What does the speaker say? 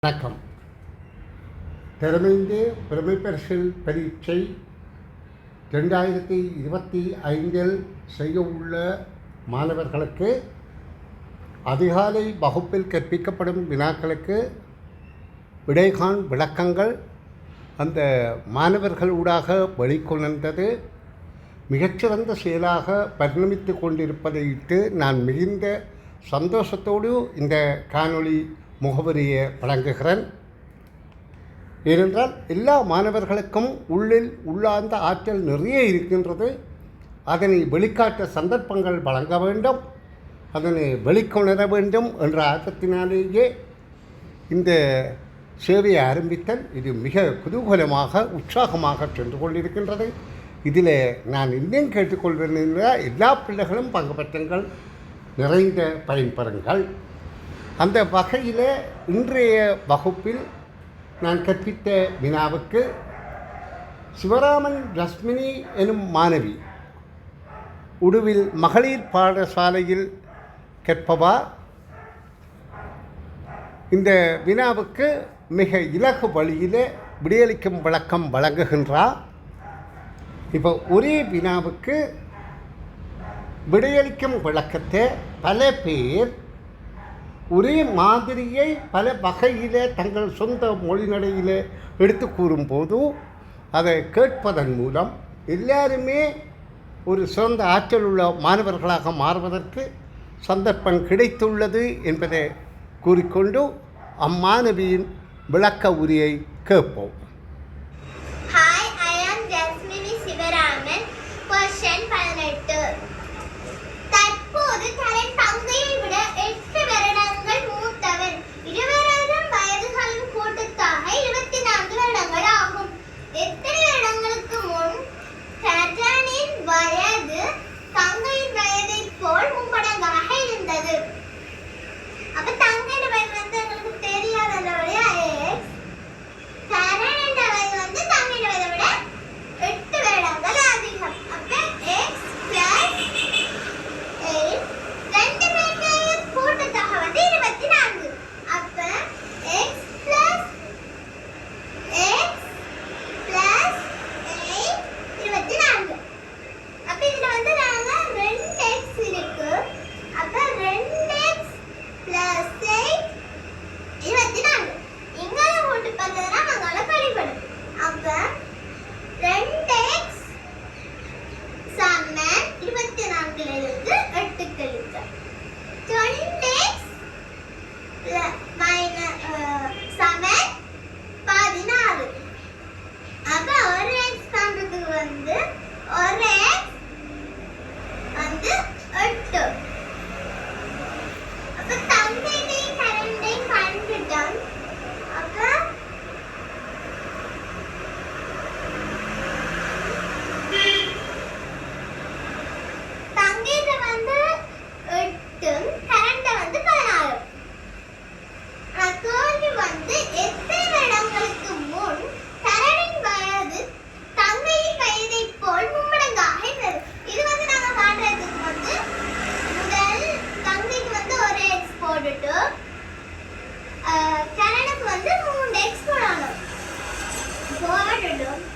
வணக்கம். திறமைந்து பிரமிப்பரிசில் பரீட்சை 2025 செய்ய உள்ள மாணவர்களுக்கு அதிகாலை வகுப்பில் கற்பிக்கப்படும் வினாக்களுக்கு விடைகாண் விளக்கங்கள் அந்த மாணவர்களூடாக வெளிக்கொணர்ந்தது மிகச்சிறந்த செயலாக பரிணமித்து கொண்டிருப்பதையிட்டு நான் மிகுந்த சந்தோஷத்தோடு இந்த காணொளி முகவரியை வழங்குகிறேன். ஏனென்றால் எல்லா மாணவர்களுக்கும் உள்ளார்ந்த ஆற்றல் நிறைய இருக்கின்றது. அதனை வெளிக்காட்ட சந்தர்ப்பங்கள் வழங்க வேண்டும், அதனை வெளிக்கொணர வேண்டும் என்ற ஆர்வத்தினாலேயே இந்த சேவையை ஆரம்பித்தல். இது மிக குதூகலமாக உற்சாகமாக சென்று கொண்டிருக்கின்றது. இதில் நான் இன்னும் கேட்டுக்கொள்வேன் என்றால் எல்லா பிள்ளைகளும் பங்கு பெற்றுங்கள், நிறைந்த பயன்பெறுங்கள். அந்த வகையில் இன்றைய வகுப்பில் நான் கற்பித்த வினாவுக்கு சிவராமன் ரஸ்மினி எனும் மாணவி உடுவில் மகளிர் பாடசாலையில் கற்பவா இந்த வினாவுக்கு மிக இலகு வழியில் விடையளிக்கும் விளக்கம் வழங்குகின்றார். இப்போ ஒரே வினாவுக்கு விடையளிக்கும் விளக்கத்தை பல பேர் ஒரே மாதிரியை பல வகையில் தங்கள் சொந்த மொழிநடையில் எடுத்து கூறும்போது அதை கேட்பதன் மூலம் எல்லாருமே ஒரு சிறந்த ஆற்றல் உள்ள மாணவர்களாக மாறுவதற்கு சந்தர்ப்பம் கிடைத்துள்ளது என்பதை கூறிக்கொண்டு அம்மாணவியின் விளக்க உரையை கேட்போம். கரனுக்கு 3x போடணும். போடணும்